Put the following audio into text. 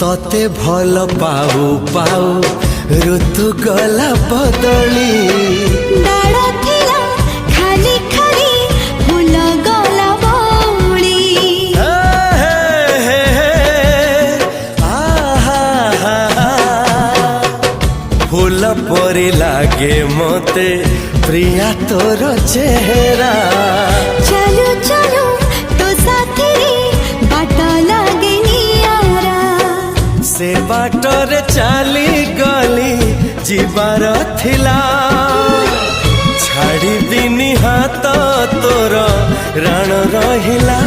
तते भल पाऊ पाऊ ऋतु गला बदली डाळ थिला खाली खाली फूल गला बौली फूल परी लागे मते प्रिया तोर चेहरा चलो चलो तो साथी बाट लागे नियारा से बाटरे चली गली जीवार थिला छाड़ी दिनी हाथ तोर राण रहिला।